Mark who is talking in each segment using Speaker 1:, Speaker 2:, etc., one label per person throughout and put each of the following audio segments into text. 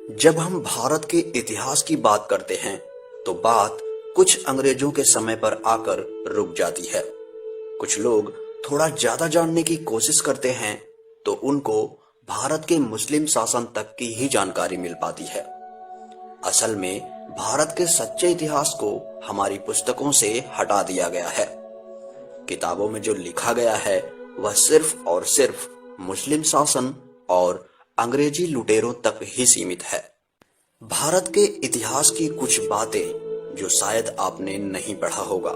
Speaker 1: जब हम भारत के इतिहास की बात करते हैं तो बात कुछ अंग्रेजों के समय पर आकर रुक जाती है। कुछ लोग थोड़ा ज्यादा जानने की कोशिश करते हैं तो उनको भारत के मुस्लिम शासन तक की ही जानकारी मिल पाती है। असल में भारत के सच्चे इतिहास को हमारी पुस्तकों से हटा दिया गया है। किताबों में जो लिखा गया है वह सिर्फ और सिर्फ मुस्लिम शासन और अंग्रेजी लुटेरों तक ही सीमित है। भारत के इतिहास की कुछ बातें जो शायद आपने नहीं पढ़ा होगा,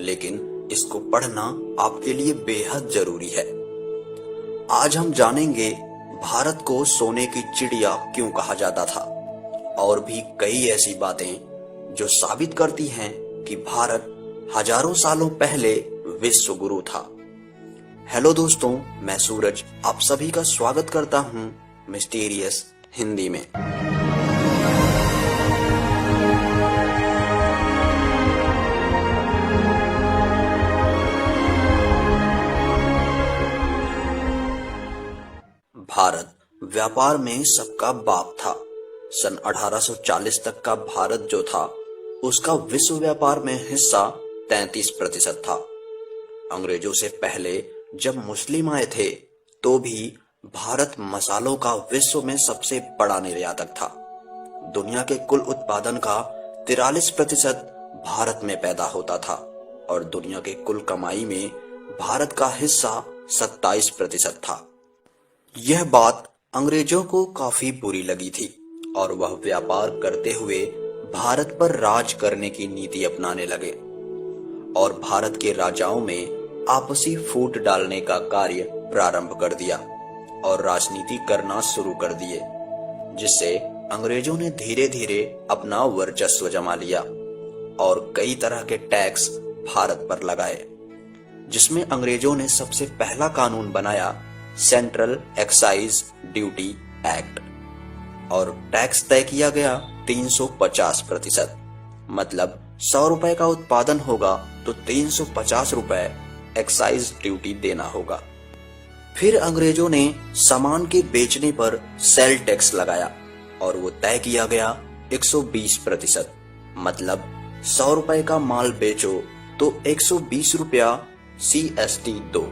Speaker 1: लेकिन इसको पढ़ना आपके लिए बेहद जरूरी है। आज हम जानेंगे भारत को सोने की चिड़िया क्यों कहा जाता था और भी कई ऐसी बातें जो साबित करती हैं कि भारत हजारों सालों पहले विश्व गुरु था। हेलो दोस्तों, मैं सूरज आप सभी का स्वागत करता हूं मिस्टीरियस हिंदी में। भारत व्यापार में सबका बाप था। सन 1840 तक का भारत जो था उसका विश्व व्यापार में हिस्सा 33% था। अंग्रेजों से पहले जब मुस्लिम आए थे तो भी भारत मसालों का विश्व में सबसे बड़ा निर्यातक था। दुनिया के कुल उत्पादन का 43% भारत में पैदा होता था और दुनिया के कुल कमाई में भारत का हिस्सा 27% था। यह बात अंग्रेजों को काफी बुरी लगी थी और वह व्यापार करते हुए भारत पर राज करने की नीति अपनाने लगे और भारत के राजाओं में आपसी फूट डालने का कार्य प्रारंभ कर दिया और राजनीति करना शुरू कर दिए, जिससे अंग्रेजों ने धीरे धीरे अपना वर्चस्व जमा लिया और कई तरह के टैक्स भारत पर लगाए, जिसमें अंग्रेजों ने सबसे पहला कानून बनाया सेंट्रल एक्साइज ड्यूटी एक्ट और टैक्स तय किया गया 350%। मतलब 100 रुपए का उत्पादन होगा तो 350 रुपए एक्साइज ड्यूटी देना होगा। फिर अंग्रेजों ने सामान के बेचने पर सेल टैक्स लगाया और वो तय किया गया 120%। मतलब 100 रुपए का माल बेचो तो 120 रुपया CST दो।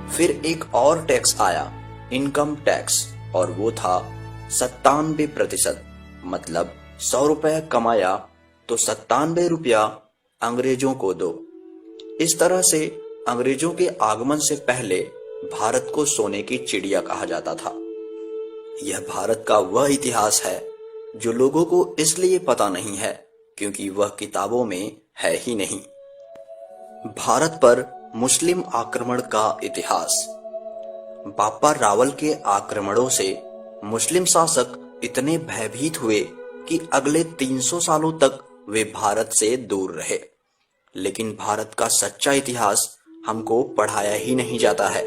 Speaker 1: फिर एक और टैक्स आया इनकम टैक्स और वो था 97%। मतलब 100 रुपए कमाया तो 97 रुपया अंग्रेजों को दो। इस तरह से अंग्रेजों के आगमन से पहले भारत को सोने की चिड़िया कहा जाता था। यह भारत का वह इतिहास है जो लोगों को इसलिए पता नहीं है क्योंकि वह किताबों में है ही नहीं। भारत पर मुस्लिम आक्रमण का इतिहास। बापा रावल के आक्रमणों से मुस्लिम शासक इतने भयभीत हुए कि अगले 300 सालों तक वे भारत से दूर रहे, लेकिन भारत का सच्चा इतिहास हमको पढ़ाया ही नहीं जाता है।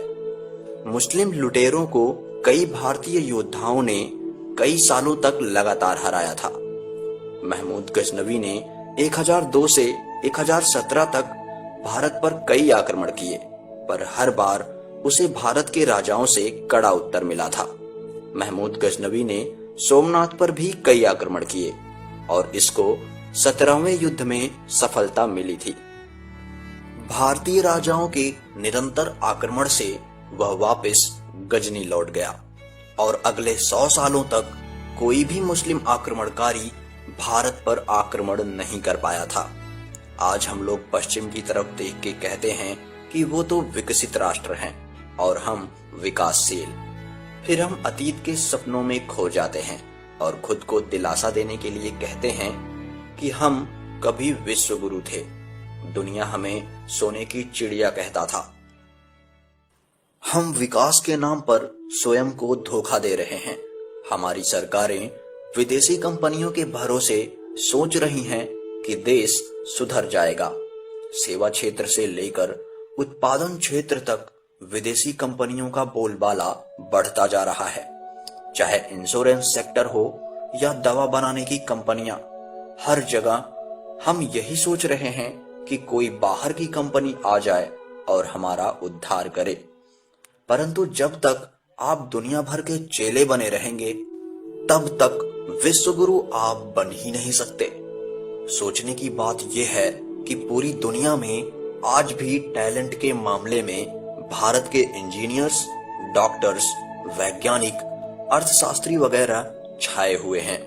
Speaker 1: मुस्लिम लुटेरों को कई भारतीय योद्धाओं ने कई सालों तक लगातार हराया था। महमूद गजनवी ने 1002 से 1017 तक भारत पर कई आक्रमण किए, पर हर बार उसे भारत के राजाओं से कड़ा उत्तर मिला था। महमूद गजनवी ने सोमनाथ पर भी कई आक्रमण किए और इसको 17वें युद्ध में सफलता मिली थी। भारतीय राजाओं के निरंतर आक्रमण से वह वापस गजनी लौट गया और अगले 100 सालों तक कोई भी मुस्लिम आक्रमणकारी भारत पर आक्रमण नहीं कर पाया था। आज हम लोग पश्चिम की तरफ देख के कहते हैं कि वो तो विकसित राष्ट्र हैं और हम विकासशील। फिर हम अतीत के सपनों में खो जाते हैं और खुद को दिलासा देने के लिए कहते हैं कि हम कभी विश्व गुरु थे। दुनिया हमें सोने की चिड़िया कहता था। हम विकास के नाम पर स्वयं को धोखा दे रहे हैं। हमारी सरकारें विदेशी कंपनियों के भरोसे सोच रही हैं कि देश सुधर जाएगा। सेवा क्षेत्र से लेकर उत्पादन क्षेत्र तक विदेशी कंपनियों का बोलबाला बढ़ता जा रहा है। चाहे इंश्योरेंस सेक्टर हो या दवा बनाने की कंपनियां, हर जगह हम यही सोच रहे हैं कि कोई बाहर की कंपनी आ जाए और हमारा उद्धार करे। परंतु जब तक आप दुनिया भर के चेले बने रहेंगे तब तक विश्व गुरु आप बन ही नहीं सकते। सोचने की बात यह है कि पूरी दुनिया में आज भी टैलेंट के मामले में भारत के इंजीनियर्स, डॉक्टर्स, वैज्ञानिक, अर्थशास्त्री वगैरह छाए हुए हैं।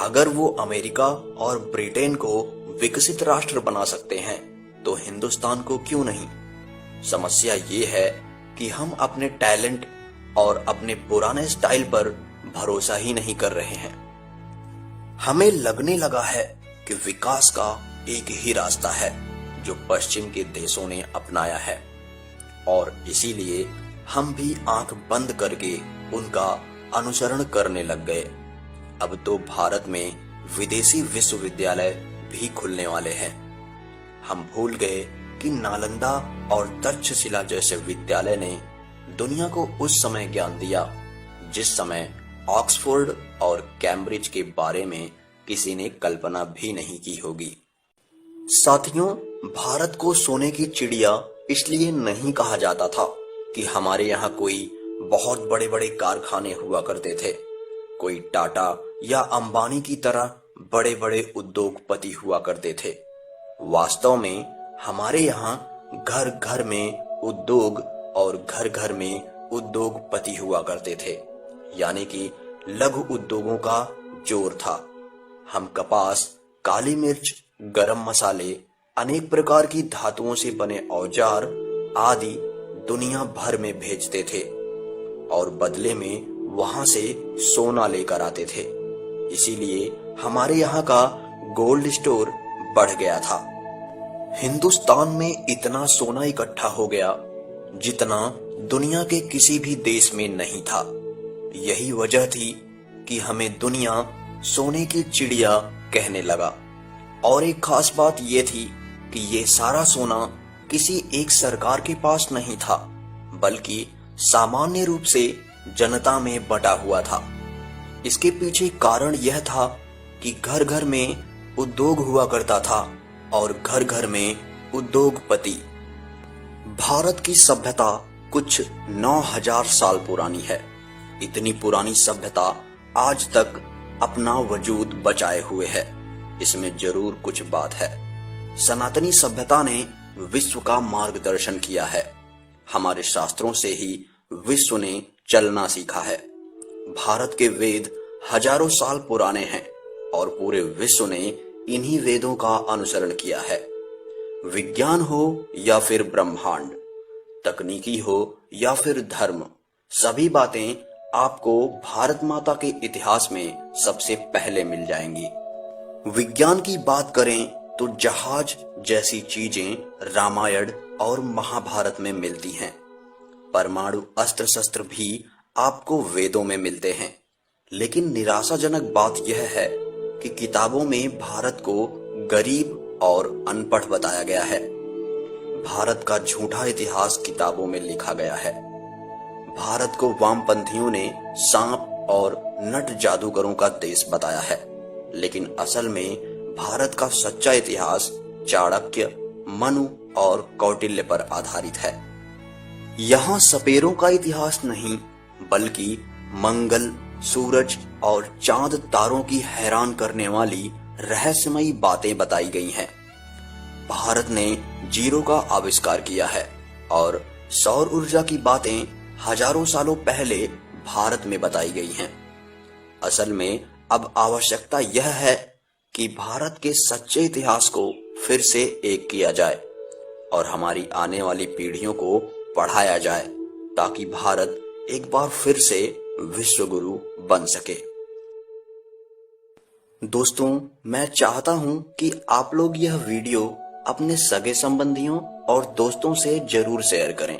Speaker 1: अगर वो अमेरिका और ब्रिटेन को विकसित राष्ट्र बना सकते हैं तो हिंदुस्तान को क्यों नहीं। समस्या ये है कि हम अपने टैलेंट और अपने पुराने स्टाइल पर भरोसा ही नहीं कर रहे हैं। हमें लगने लगा है कि विकास का एक ही रास्ता है जो पश्चिम के देशों ने अपनाया है, और इसीलिए हम भी आंख बंद करके उनका अनुसरण करने लग गए। अब तो भारत में विदेशी विश्वविद्यालय भी खुलने वाले हैं। हम भूल गए कि नालंदा और तक्षशिला जैसे विद्यालय ने दुनिया को उस समय ज्ञान दिया जिस समय ऑक्सफोर्ड और कैम्ब्रिज के बारे में किसी ने कल्पना भी नहीं की होगी। साथियों, भारत को सोने की चिड़िया इसलिए नहीं कहा जाता था कि हमारे यहाँ कोई बहुत बड़े बड़े कारखाने हुआ करते थे, कोई टाटा या अंबानी की तरह बड़े बड़े उद्योगपति हुआ करते थे। वास्तव में हमारे यहाँ घर घर में उद्योग और घर घर में उद्योगपति हुआ करते थे, यानी कि लघु उद्योगों का जोर था। हम कपास, काली मिर्च, गरम मसाले, अनेक प्रकार की धातुओं से बने औजार आदि दुनिया भर में भेजते थे और बदले में वहां से सोना लेकर आते थे। इसीलिए हमारे यहाँ का गोल्ड स्टोर बढ़ गया था। हिंदुस्तान में इतना सोना इकट्ठा हो गया जितना दुनिया के किसी भी देश में नहीं था। यही वजह थी कि हमें दुनिया सोने की चिड़िया कहने लगा। और एक खास बात यह थी कि ये सारा सोना किसी एक सरकार के पास नहीं था, बल्कि सामान्य रूप से जनता में बटा हुआ था। इसके पीछे कारण यह था कि घर घर में उद्योग हुआ करता था और घर घर में उद्योगपति। भारत की सभ्यता कुछ 9000 साल पुरानी है। इतनी पुरानी सभ्यता आज तक अपना वजूद बचाए हुए है। इसमें जरूर कुछ बात है। सनातनी सभ्यता ने विश्व का मार्गदर्शन किया है। हमारे शास्त्रों से ही विश्व ने चलना सीखा है। भारत के वेद हजारों साल पुराने हैं और पूरे विश्व ने इन्हीं वेदों का अनुसरण किया है। विज्ञान हो या फिर ब्रह्मांड, तकनीकी हो या फिर धर्म, सभी बातें आपको भारत माता के इतिहास में सबसे पहले मिल जाएंगी। विज्ञान की बात करें तो जहाज जैसी चीजें रामायण और महाभारत में मिलती हैं। परमाणु अस्त्र शस्त्र भी आपको वेदों में मिलते हैं। लेकिन निराशाजनक बात यह है कि किताबों में भारत को गरीब और अनपढ़ बताया गया है। भारत का झूठा इतिहास किताबों में लिखा गया है। भारत को वामपंथियों ने सांप और नट जादूगरों का देश बताया है, लेकिन असल में भारत का सच्चा इतिहास चाणक्य, मनु और कौटिल्य पर आधारित है। यहाँ सपेरों का इतिहास नहीं, बल्कि मंगल, सूरज और चांद तारों की हैरान करने वाली रहस्यमयी बातें बताई गई हैं। भारत ने जीरो का आविष्कार किया है और सौर ऊर्जा की बातें हजारों सालों पहले भारत में बताई गई हैं। असल में अब आवश्यकता यह है कि भारत के सच्चे इतिहास को फिर से एक किया जाए और हमारी आने वाली पीढ़ियों को पढ़ाया जाए, ताकि भारत एक बार फिर से विश्व गुरु बन सके। दोस्तों, मैं चाहता हूं कि आप लोग यह वीडियो अपने सगे संबंधियों और दोस्तों से जरूर शेयर करें।